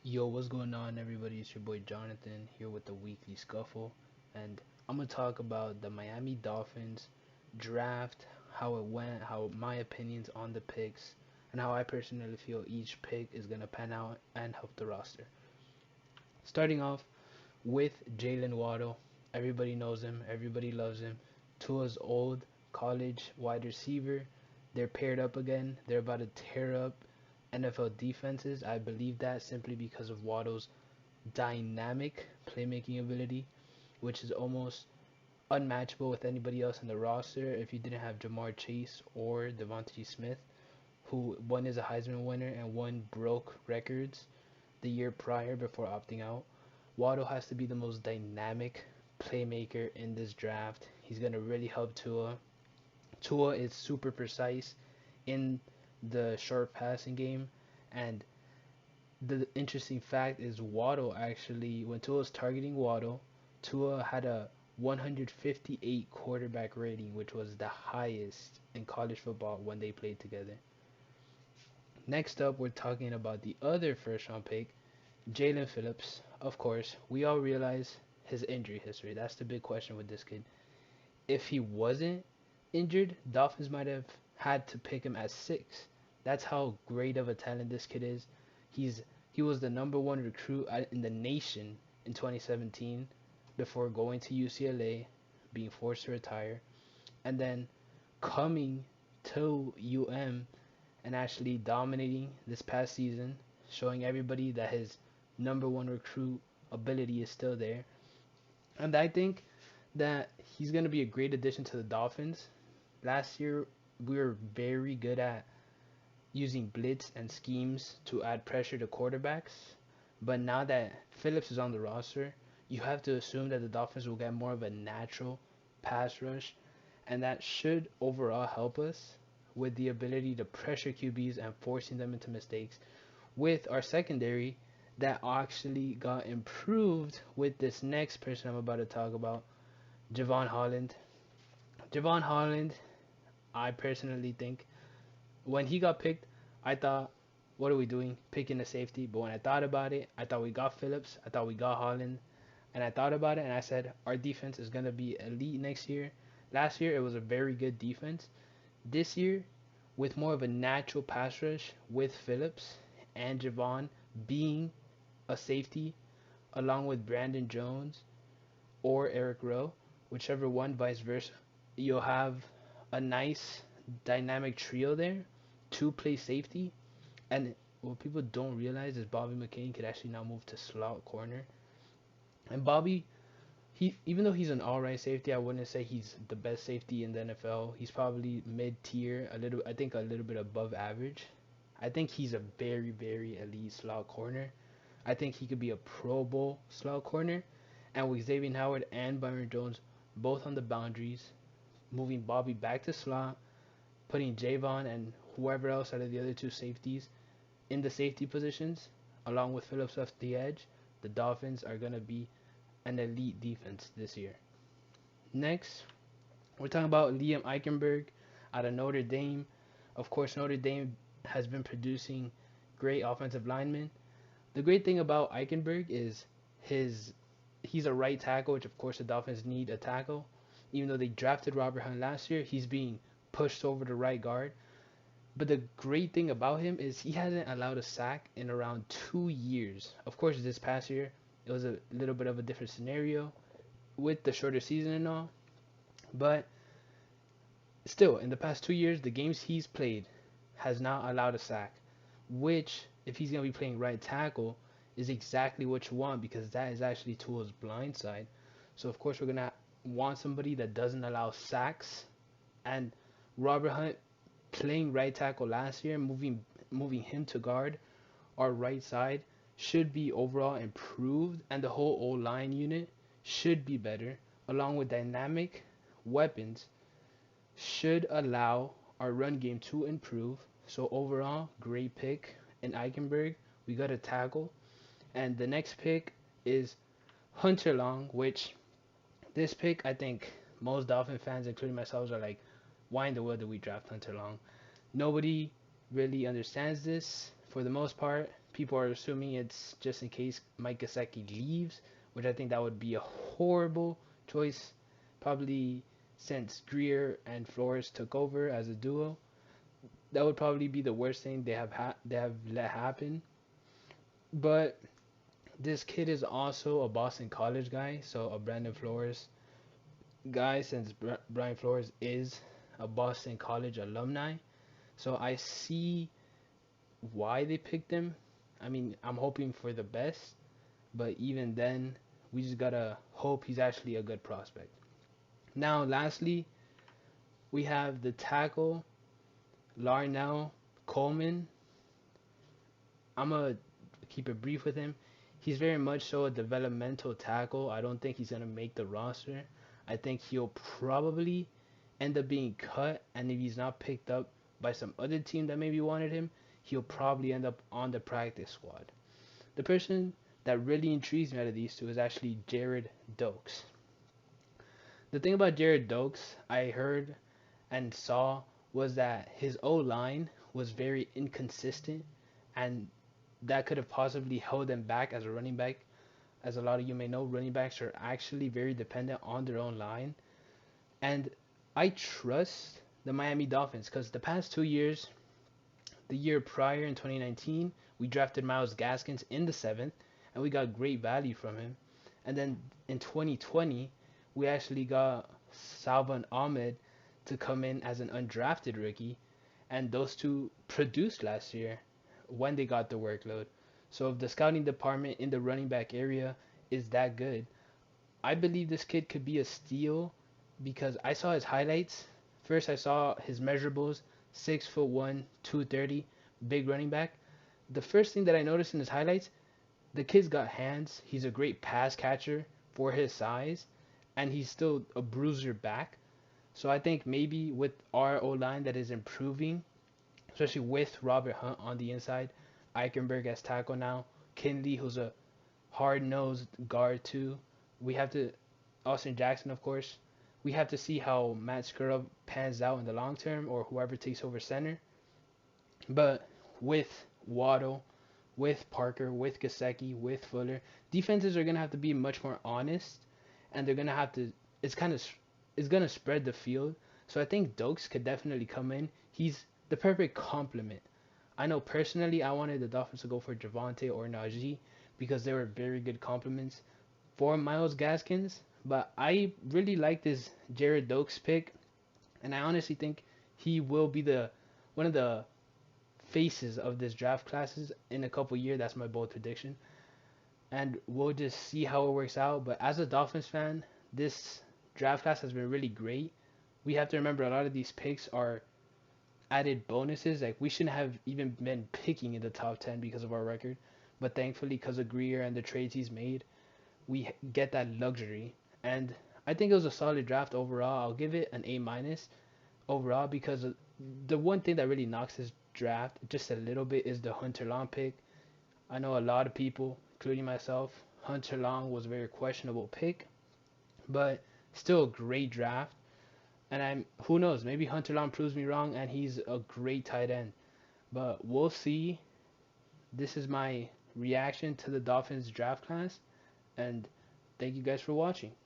Yo, what's going on, everybody? It's your boy Jonathan here with the weekly scuffle, and I'm gonna talk about the Miami Dolphins draft, how it went, how my opinions on the picks, and how I personally feel each pick is gonna pan out and help the roster. Starting off with Jaylen Waddle, everybody knows him, everybody loves him. Tua's old college wide receiver. They're paired up again. They're about to tear up NFL defenses. I believe that simply because of Waddle's dynamic playmaking ability, which is almost unmatchable with anybody else in the roster if you didn't have Jamar Chase or Devontae Smith, who one is a Heisman winner and one broke records the year prior before opting out. Waddle has to be the most dynamic playmaker in this draft. He's going to really help Tua. Tua is super precise in the short passing game, and the interesting fact is Waddle actually, when Tua was targeting Waddle, Tua had a 158 quarterback rating, which was the highest in college football when they played together. Next up, we're talking about the other first round pick, Jalen Phillips. Of course, we all realize his injury history. That's the big question with this kid. If he wasn't injured, Dolphins might have had to pick him at 6. That's how great of a talent this kid is. He's he was the number one recruit in the nation in 2017 before going to UCLA, being forced to retire, and then coming to UM and actually dominating this past season, showing everybody that his number one recruit ability is still there. And I think that he's going to be a great addition to the Dolphins. Last year, we were very good at using blitz and schemes to add pressure to quarterbacks. But now that Phillips is on the roster, you have to assume that the Dolphins will get more of a natural pass rush, and that should overall help us with the ability to pressure QBs and forcing them into mistakes. With our secondary, that actually got improved with this next person I'm about to talk about, Javon Holland. Javon Holland, I personally think when he got picked, I thought, what are we doing picking a safety? But when I thought about it, I thought we got Phillips, I thought we got Holland, and I thought about it and I said our defense is gonna be elite next year. Last year it was a very good defense. This year, with more of a natural pass rush with Phillips and Javon being a safety, along with Brandon Jones or Eric Rowe, whichever one, vice versa, you'll have a nice dynamic trio there to play safety. And what people don't realize is Bobby McCain could actually now move to slot corner. And Bobby, he even though he's an all-right safety, I wouldn't say he's the best safety in the NFL. He's probably mid-tier, a little, I think a little bit above average. I think he's a very, very elite slot corner. I think he could be a Pro Bowl slot corner. And with Xavier Howard and Byron Jones both on the boundaries, moving Bobby back to slot, putting Javon and whoever else out of the other two safeties in the safety positions, along with Phillips off the edge, the Dolphins are going to be an elite defense this year. Next, we're talking about Liam Eichenberg out of Notre Dame. Of course, Notre Dame has been producing great offensive linemen. The great thing about Eichenberg is his he's a right tackle, which of course the Dolphins need a tackle. Even though they drafted Robert Hunt last year, he's being pushed over to right guard. But the great thing about him is he hasn't allowed a sack in around 2 years. Of course, this past year it was a little bit of a different scenario with the shorter season and all. But still, in the past 2 years, the games he's played has not allowed a sack, which, if he's going to be playing right tackle, is exactly what you want because that is actually Tua's blind side. So, of course, we're going to want somebody that doesn't allow sacks. And Robert Hunt playing right tackle last year, moving him to guard our right side should be overall improved, and the whole O line unit should be better, along with dynamic weapons should allow our run game to improve. So overall, great pick in Eichenberg. We got a tackle, and the next pick is Hunter Long, which this pick I think most Dolphin fans, including myself, are like, why in the world did we draft Hunter Long? Nobody really understands this for the most part. People are assuming it's just in case Mike Gesicki leaves, which I think that would be a horrible choice, probably since Greer and Flores took over as a duo. That would probably be the worst thing they have let happen. But this kid is also a Boston College guy, so a Brandon Flores guy, since Brian Flores is a Boston College alumni. So I see why they picked him. I mean, I'm hoping for the best, but even then, we just gotta hope he's actually a good prospect. Now, lastly, we have the tackle Larnell Coleman. I'm gonna keep it brief with him. He's very much so a developmental tackle. I don't think he's gonna make the roster. I think he'll probably end up being cut, and if he's not picked up by some other team that maybe wanted him, he'll probably end up on the practice squad. The person that really intrigues me out of these two is actually Jared Dokes. The thing about Jared Dokes, I heard and saw, was that his O line was very inconsistent, and that could have possibly held him back as a running back. As a lot of you may know, running backs are actually very dependent on their own line. And I trust the Miami Dolphins because the past 2 years, the year prior in 2019, we drafted Myles Gaskins in the 7th, and we got great value from him. And then in 2020, we actually got Salvon Ahmed to come in as an undrafted rookie, and those two produced last year when they got the workload. So if the scouting department in the running back area is that good, I believe this kid could be a steal because I saw his highlights. First, I saw his measurables: 6'1", 230, big running back. The first thing that I noticed in his highlights, the kid's got hands. He's a great pass catcher for his size, and he's still a bruiser back. So I think maybe with our O-line that is improving, especially with Robert Hunt on the inside, Eichenberg as tackle now, Kinley, who's a hard-nosed guard too. We have to, Austin Jackson, of course. We have to see how Matt Skura pans out in the long term, or whoever takes over center. But with Waddle, with Parker, with Gesicki, with Fuller, defenses are gonna have to be much more honest, and they're gonna have to. It's gonna spread the field. So I think Dokes could definitely come in. He's the perfect complement. I know personally I wanted the Dolphins to go for Javonte or Najee because they were very good complements for Myles Gaskins. But I really like this Jared Dokes pick, and I honestly think he will be the one of the faces of this draft classes in a couple years. That's my bold prediction, and we'll just see how it works out. But as a Dolphins fan, this draft class has been really great. We have to remember a lot of these picks are added bonuses. Like, we shouldn't have even been picking in the top 10 because of our record, but thankfully, because of Greer and the trades he's made, we get that luxury. And I think it was a solid draft overall. I'll give it an A- overall because the one thing that really knocks this draft just a little bit is the Hunter Long pick. I know a lot of people, including myself, Hunter Long was a very questionable pick, but still a great draft. And who knows, maybe Hunter Long proves me wrong and he's a great tight end. But we'll see. This is my reaction to the Dolphins draft class, and thank you guys for watching.